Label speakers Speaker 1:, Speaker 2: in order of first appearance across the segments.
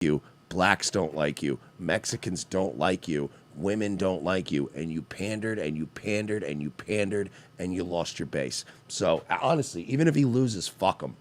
Speaker 1: you, blacks don't like you, Mexicans don't like you, women don't like you, and you pandered and you pandered and you pandered and you lost your base. So honestly, even if he loses, fuck him.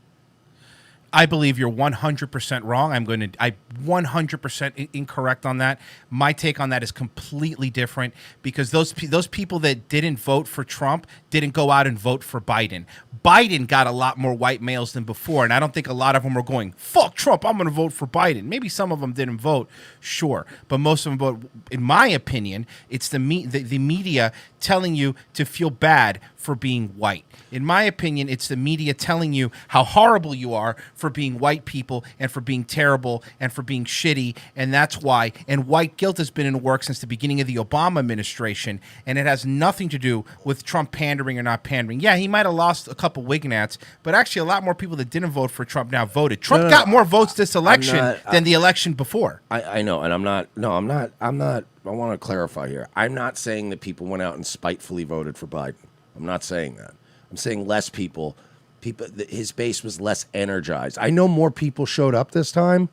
Speaker 2: I believe you're 100% wrong. I'm 100% incorrect on that. My take on that is completely different because those people that didn't vote for Trump didn't go out and vote for Biden. Biden got a lot more white males than before, and I don't think a lot of them were going, fuck Trump, I'm going to vote for Biden. Maybe some of them didn't vote, sure, but most of them vote. In my opinion, it's the media telling you to feel bad for being white. In my opinion, it's the media telling you how horrible you are for being white people and for being terrible and for being shitty, and that's why. And white guilt has been in work since the beginning of the Obama administration, and it has nothing to do with Trump pandering or not pandering. Yeah, he might have lost a couple Wignats, but actually a lot more people that didn't vote for Trump now voted. Trump got more votes this election than the election before.
Speaker 1: I know, and I'm not, I want to clarify here. I'm not saying that people went out and spitefully voted for Biden. I'm not saying that. I'm saying less people, his base was less energized. I know more people showed up this time,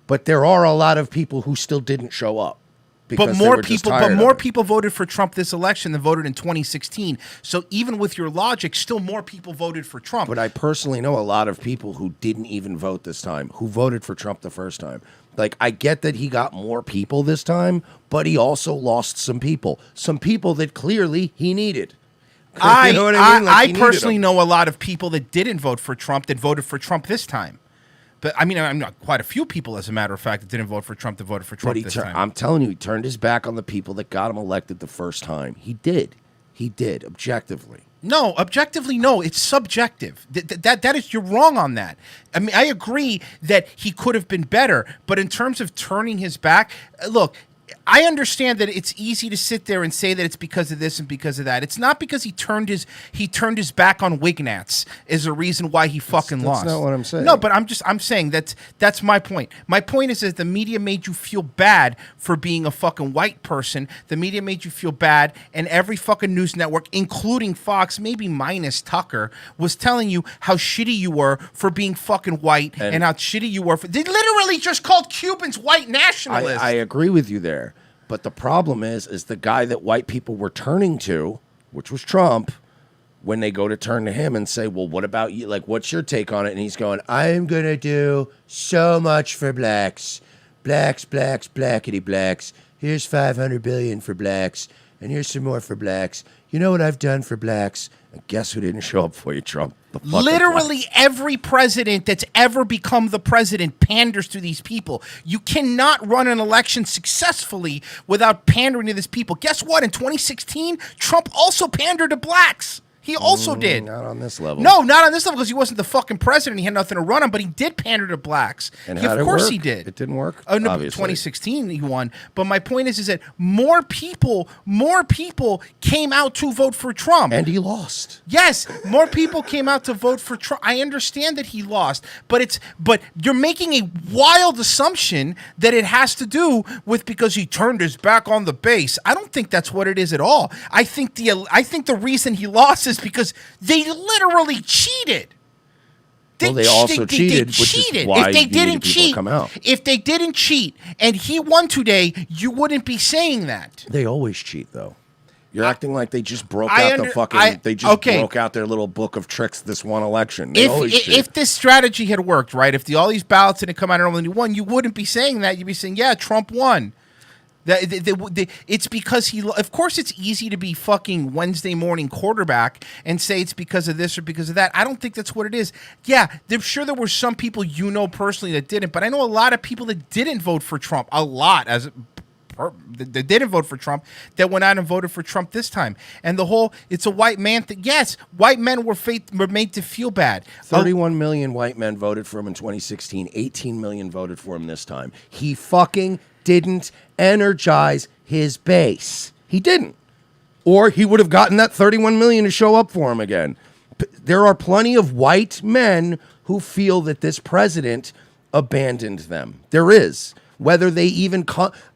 Speaker 1: but there are a lot of people who still didn't show up.
Speaker 2: But more people voted for Trump this election than voted in 2016. So even with your logic, still more people voted for Trump.
Speaker 1: But I personally know a lot of people who didn't even vote this time, who voted for Trump the first time. Like, I get that he got more people this time, but he also lost some people that clearly he needed.
Speaker 2: You know what I mean? Like, I personally know a lot of people that didn't vote for Trump that voted for Trump this time. But I mean, I'm not quite a few people, as a matter of fact, that didn't vote for Trump that voted for Trump this time.
Speaker 1: I'm telling you, he turned his back on the people that got him elected the first time. He did, objectively.
Speaker 2: No, objectively, no. It's subjective. That is, you're wrong on that. I mean, I agree that he could have been better, but in terms of turning his back, look, I understand that it's easy to sit there and say that it's because of this and because of that. It's not because he turned his back on Wignats is a reason why he fucking lost.
Speaker 1: That's not what I'm saying.
Speaker 2: No, but I'm saying that's my point. My point is that the media made you feel bad for being a fucking white person. The media made you feel bad, and every fucking news network, including Fox, maybe minus Tucker, was telling you how shitty you were for being fucking white and how shitty you were. They literally just called Cubans white nationalists.
Speaker 1: I agree with you there. But the problem is the guy that white people were turning to, which was Trump, when they go to turn to him and say, well, what about you? Like, what's your take on it? And he's going, I'm going to do so much for blacks. Blacks, blackity blacks. Here's $500 billion for blacks. And here's some more for blacks. You know what I've done for blacks? And guess who didn't show up for you, Trump?
Speaker 2: Literally every president that's ever become the president panders to these people. You cannot run an election successfully without pandering to these people. Guess what? In 2016, Trump also pandered to blacks. He also did.
Speaker 1: Not on this level.
Speaker 2: No, not on this level because he wasn't the fucking president. He had nothing to run on, but he did pander to blacks.
Speaker 1: And
Speaker 2: of course he did.
Speaker 1: It didn't work?
Speaker 2: Oh, no, 2016 he won. But my point is that more people came out to vote for Trump.
Speaker 1: And he lost.
Speaker 2: Yes, more people came out to vote for Trump. I understand that he lost, but you're making a wild assumption that it has to do with because he turned his back on the base. I don't think that's what it is at all. I think the reason he lost is because they literally cheated.
Speaker 1: They also cheated, which is why people come out.
Speaker 2: If they didn't cheat and he won today, you wouldn't be saying that.
Speaker 1: They always cheat, though. You're acting like they just broke out their little book of tricks this one election.
Speaker 2: If this strategy had worked, right? If all these ballots didn't come out and only won, you wouldn't be saying that. You'd be saying, yeah, Trump won. It's because of course it's easy to be fucking Wednesday morning quarterback and say it's because of this or because of that. I don't think that's what it is. Yeah, I'm sure there were some people you know personally that didn't, but I know a lot of people that didn't vote for Trump. A lot that didn't vote for Trump that went out and voted for Trump this time. And it's a white man thing. Yes, white men were made to feel bad.
Speaker 1: 31 million white men voted for him in 2016. 18 million voted for him this time. He fucking didn't energize his base. He didn't. Or he would have gotten that 31 million to show up for him again. There are plenty of white men who feel that this president abandoned them. There is. Whether they even...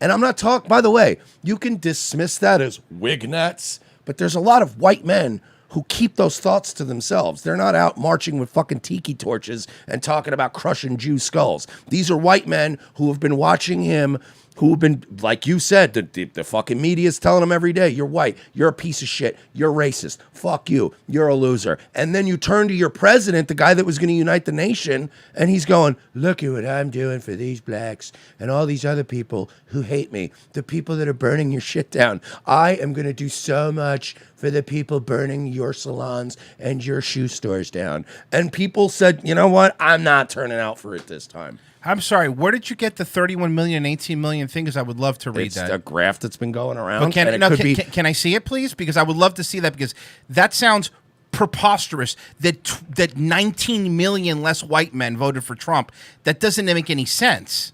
Speaker 1: and I'm not talking... By the way, you can dismiss that as Wignats, but there's a lot of white men who keep those thoughts to themselves. They're not out marching with fucking tiki torches and talking about crushing Jew skulls. These are white men who have been watching him, who have been, like you said, the fucking media's telling them every day, you're white, you're a piece of shit, you're racist, fuck you, you're a loser. And then you turn to your president, the guy that was going to unite the nation, and he's going, look at what I'm doing for these blacks and all these other people who hate me, the people that are burning your shit down. I am going to do so much for the people burning your salons and your shoe stores down. And people said, you know what, I'm not turning out for it this time.
Speaker 2: I'm sorry. Where did you get the 31 million, 18 million thing? Because I would love to read that.
Speaker 1: It's a graph that's been going around.
Speaker 2: But can I see it, please? Because I would love to see that, because that sounds preposterous that 19 million less white men voted for Trump. That doesn't make any sense.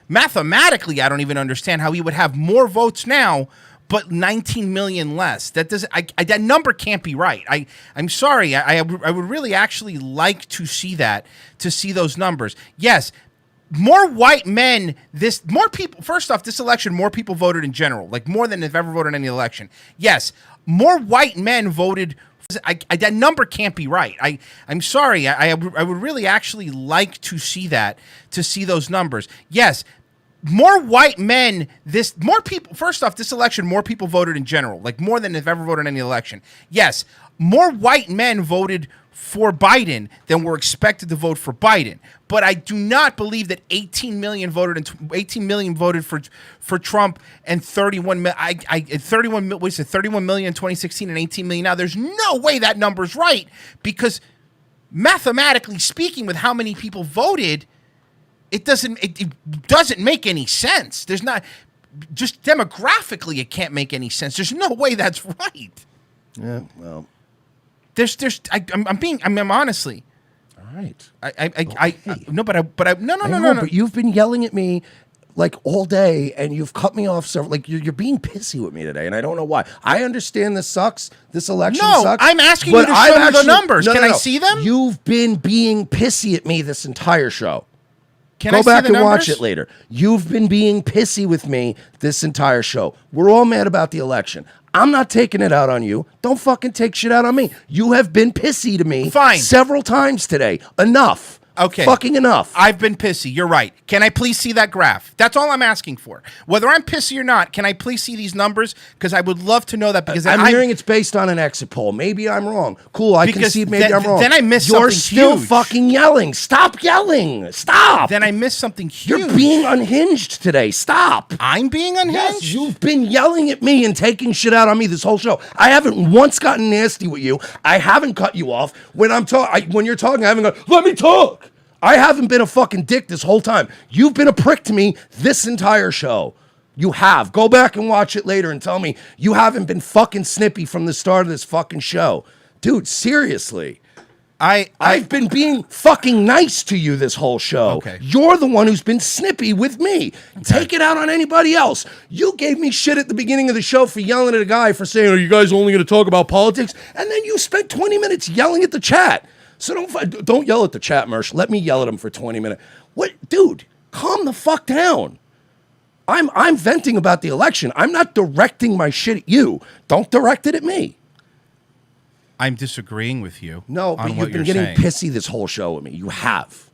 Speaker 2: Mathematically, I don't even understand how he would have more votes now, but 19 million less. That doesn't. That number can't be right. I'm sorry. I would really actually like to see that, to see those numbers. Yes. More white men, more people, first off, this election, more people voted in general, like more than have ever voted in any election. Yes, more white men voted. That number can't be right. I'm sorry. I would really actually like to see that, to see those numbers. Yes, more white men, more people, first off, this election, more people voted in general, like more than have ever voted in any election. Yes, more white men voted for Biden than were expected to vote for Biden. But I do not believe that 18 million voted for Trump and 31 million in 2016 and 18 million now. There's no way that number's right, because mathematically speaking, with how many people voted, it doesn't make any sense. There's not, just demographically, it can't make any sense. There's no way that's right.
Speaker 1: Yeah, well,
Speaker 2: I'm honestly.
Speaker 1: All right.
Speaker 2: But
Speaker 1: you've been yelling at me like all day, and you've cut me off several. Like you're being pissy with me today, and I don't know why. I understand this sucks. This election sucks.
Speaker 2: I'm asking you to show me the numbers. Can I see them?
Speaker 1: You've been being pissy at me this entire show.
Speaker 2: Go
Speaker 1: back and watch it later. You've been being pissy with me this entire show. We're all mad about the election. I'm not taking it out on you. Don't fucking take shit out on me. You have been pissy to me several times today. Enough.
Speaker 2: Okay.
Speaker 1: Fucking enough.
Speaker 2: I've been pissy. You're right. Can I please see that graph? That's all I'm asking for. Whether I'm pissy or not, can I please see these numbers? Because I would love to know that. Because
Speaker 1: I'm hearing it's based on an exit poll. Maybe I'm wrong. Cool. I can see maybe I'm wrong.
Speaker 2: Then I missed something huge.
Speaker 1: You're still fucking yelling. Stop yelling. Stop.
Speaker 2: Then I missed something huge.
Speaker 1: You're being unhinged today. Stop.
Speaker 2: I'm being unhinged?
Speaker 1: Yes, you've been yelling at me and taking shit out on me this whole show. I haven't once gotten nasty with you. I haven't cut you off. When you're talking, I haven't gone, let me talk. I haven't been a fucking dick this whole time. You've been a prick to me this entire show. You have. Go back and watch it later and tell me you haven't been fucking snippy from the start of this fucking show. Dude, seriously. I've been being fucking nice to you this whole show.
Speaker 2: Okay.
Speaker 1: You're the one who's been snippy with me. Okay. Take it out on anybody else. You gave me shit at the beginning of the show for yelling at a guy for saying, are you guys only going to talk about politics? And then you spent 20 minutes yelling at the chat. So don't yell at the chat, Mersh. Let me yell at him for 20 minutes. What, dude? Calm the fuck down. I'm venting about the election. I'm not directing my shit at you. Don't direct it at me.
Speaker 2: I'm disagreeing with you.
Speaker 1: No, but you've been getting pissy this whole show with me. You have.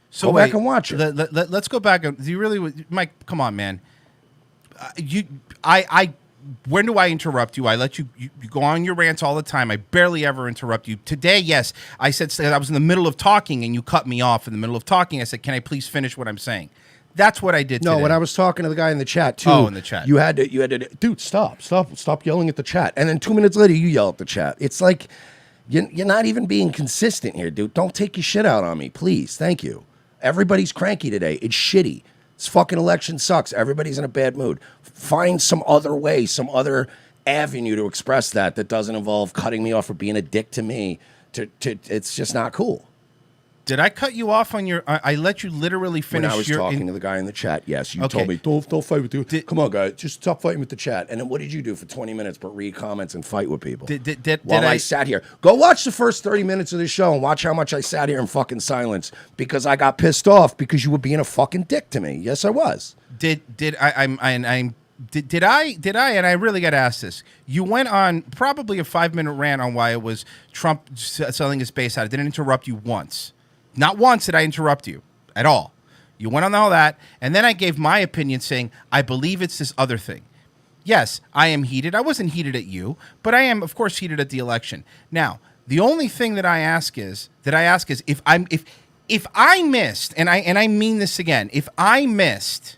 Speaker 2: So
Speaker 1: go back and watch it.
Speaker 2: Let's go back. Do you really, Mike? Come on, man. When do I interrupt you? I let you go on your rants all the time. I barely ever interrupt you. Today, yes, I said I was in the middle of talking and you cut me off in the middle of talking. I said, can I please finish what I'm saying? That's what I did today.
Speaker 1: No, when I was talking to the guy in the chat, too.
Speaker 2: Oh, in the chat.
Speaker 1: You had to, dude, stop yelling at the chat. And then 2 minutes later, you yell at the chat. It's like, you're not even being consistent here, dude. Don't take your shit out on me, please. Thank you. Everybody's cranky today. It's shitty. This fucking election sucks. Everybody's in a bad mood. Find some other way, some other avenue to express that doesn't involve cutting me off or being a dick to me. It's just not cool.
Speaker 2: Did I cut you off on your? I let you literally finish.
Speaker 1: When I was talking to the guy in the chat, yes, you told me don't fight with you. Come on, guys, just stop fighting with the chat. And then what did you do for 20 minutes? But read comments and fight with people. While I sat here, go watch the first 30 minutes of the show and watch how much I sat here in fucking silence because I got pissed off because you were being a fucking dick to me. Yes, I was.
Speaker 2: I'm Did I? And I really got to ask this. You went on probably a 5-minute rant on why it was Trump selling his base out. I didn't interrupt you once. Not once did I interrupt you at all. You went on all that, and then I gave my opinion saying, I believe it's this other thing. Yes, I am heated. I wasn't heated at you, but I am, of course, heated at the election. Now, the only thing that I ask is if I missed, and I mean this again, if I missed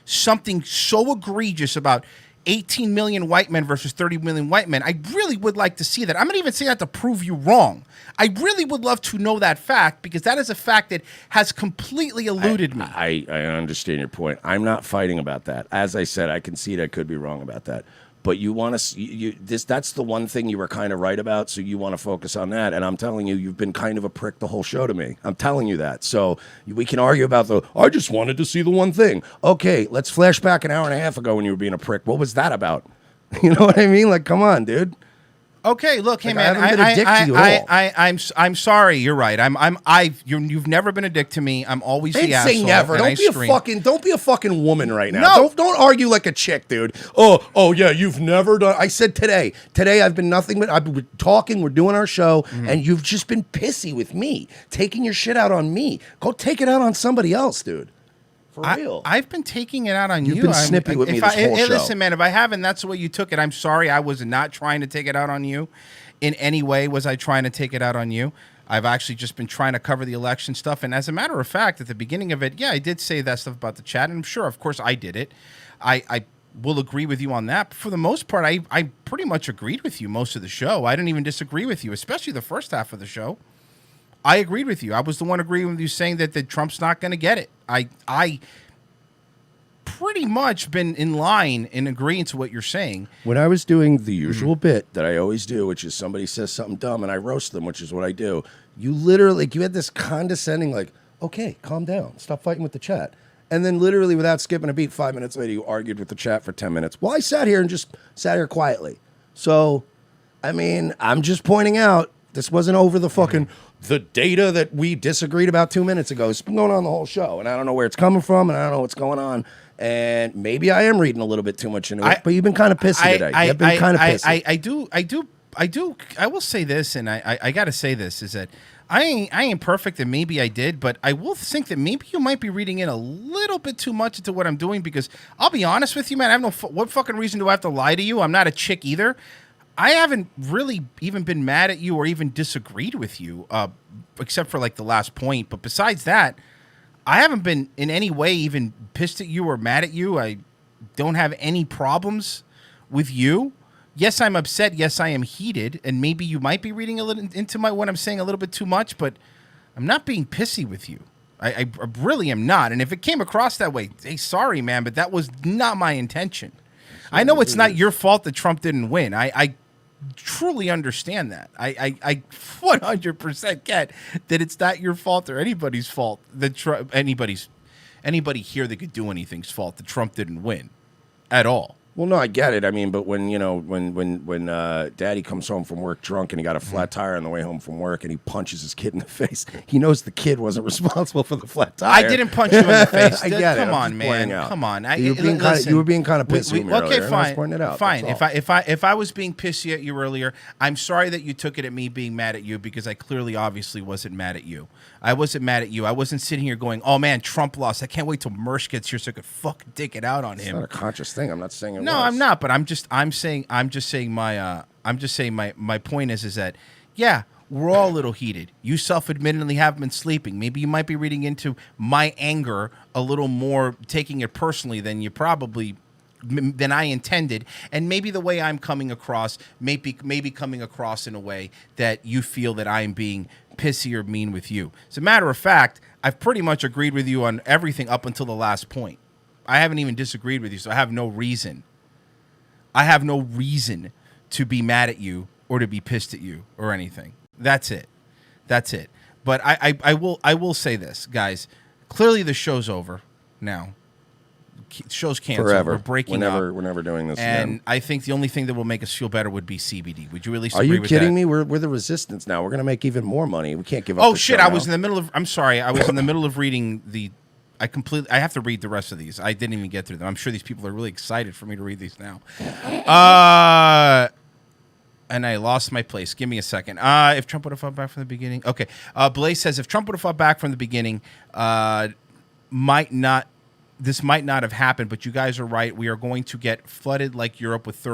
Speaker 2: something so egregious about 18 million white men versus 30 million white men, I really would like to see that. I'm not even saying that to prove you wrong. I really would love to know that fact, because that is a fact that has completely eluded me.
Speaker 1: I understand your point. I'm not fighting about that. As I said, I concede I could be wrong about that. But you want to that's the one thing you were kind of right about, so you want to focus on that. And I'm telling you, you've been kind of a prick the whole show to me. I'm telling you that. So we can argue about I just wanted to see the one thing. Okay, let's flash back an hour and a half ago when you were being a prick. What was that about? You know what I mean? Like, come on, dude.
Speaker 2: Okay, look, hey
Speaker 1: Like,
Speaker 2: man,
Speaker 1: I haven't been a dick to you at all.
Speaker 2: I'm sorry. You're right. You've never been a dick to me. I'm always
Speaker 1: I
Speaker 2: the
Speaker 1: didn't
Speaker 2: asshole.
Speaker 1: say never.
Speaker 2: And
Speaker 1: Don't be a fucking woman right now.
Speaker 2: No.
Speaker 1: Don't argue like a chick, dude. Oh yeah, you've never done. I said today. Today I've been nothing but I've been talking. We're doing our show, and you've just been pissy with me, taking your shit out on me. Go take it out on somebody else, dude. For real.
Speaker 2: I've been taking it out on you.
Speaker 1: You've been snippy with me this whole show.
Speaker 2: Listen, man, if I haven't, that's the way you took it. I'm sorry. I was not trying to take it out on you. In any way was I trying to take it out on you. I've actually just been trying to cover the election stuff. And as a matter of fact, at the beginning of it, yeah, I did say that stuff about the chat. And I'm sure, of course, I did it. I will agree with you on that. But for the most part, I pretty much agreed with you most of the show. I didn't even disagree with you, especially the first half of the show. I agreed with you. I was the one agreeing with you saying that Trump's not going to get it. I pretty much been in line in agreeing to what you're saying.
Speaker 1: When I was doing the usual bit that I always do, which is somebody says something dumb and I roast them, which is what I do, you literally, you had this condescending, like, okay, calm down, stop fighting with the chat. And then literally without skipping a beat, 5 minutes later, you argued with the chat for 10 minutes. Well, I sat here and just sat here quietly. So, I mean, I'm just pointing out, this wasn't over the fucking, the data that we disagreed about 2 minutes ago. It's been going on the whole show, and I don't know where it's coming from, and I don't know what's going on. And maybe I am reading a little bit too much into it, but you've been kind of pissy today. You've been kind of pissy.
Speaker 2: I will say this, and I got to say this, is that I ain't perfect, and maybe I did, but I will think that maybe you might be reading in a little bit too much into what I'm doing, because I'll be honest with you, man, I have what fucking reason do I have to lie to you? I'm not a chick either. I haven't really even been mad at you or even disagreed with you, except for like the last point. But besides that, I haven't been in any way even pissed at you or mad at you. I don't have any problems with you. Yes, I'm upset. Yes, I am heated. And maybe you might be reading a little into what I'm saying a little bit too much, but I'm not being pissy with you. I really am not. And if it came across that way, hey, sorry, man, but that was not my intention. I know it's not your fault that Trump didn't win. I truly understand that. I 100% get that it's not your fault or anybody's fault that anybody here that could do anything's fault that Trump didn't win at all.
Speaker 1: Well, no, I get it. I mean, but when Daddy comes home from work drunk and he got a flat tire on the way home from work and he punches his kid in the face, he knows the kid wasn't responsible for the flat tire.
Speaker 2: I didn't punch you in the face.
Speaker 1: I get it.
Speaker 2: Come on, man. Come on.
Speaker 1: You were being kind of pissy with me earlier.
Speaker 2: Okay, fine.
Speaker 1: I was pointing it out.
Speaker 2: Fine. If I was being pissy at you earlier, I'm sorry that you took it at me being mad at you, because I clearly, obviously, wasn't mad at you. I wasn't mad at you. I wasn't sitting here going, "Oh man, Trump lost. I can't wait till Mersh gets here so I could fucking dick it out on him."
Speaker 1: It's not a conscious thing. I'm not saying it.
Speaker 2: No, I'm not. But I'm just saying my point is that, yeah, we're all a little heated. You self-admittedly haven't been sleeping. Maybe you might be reading into my anger a little more, taking it personally than I intended, and maybe the way I'm coming across maybe coming across in a way that you feel that I'm being pissy or mean with you. As a matter of fact, I've pretty much agreed with you on everything up until the last point. I haven't even disagreed with you, so I have no reason. To be mad at you or to be pissed at you or anything. That's it. But I will say this, guys. Clearly the show's over now. The show's canceled.
Speaker 1: Forever.
Speaker 2: We're breaking up.
Speaker 1: We're never doing this
Speaker 2: and
Speaker 1: again.
Speaker 2: I think the only thing that will make us feel better would be CBD. Would you at least agree with that?
Speaker 1: Are you kidding me? We're the resistance now. We're going to make even more money. We can't give up.
Speaker 2: Oh shit! I'm sorry. I was in the middle of reading the I have to read the rest of these. I didn't even get through them. I'm sure these people are really excited for me to read these now. And I lost my place. Give me a second. If Trump would have fought back from the beginning. Okay. Blaze says if Trump would have fought back from the beginning, this might not have happened, but you guys are right. We are going to get flooded like Europe with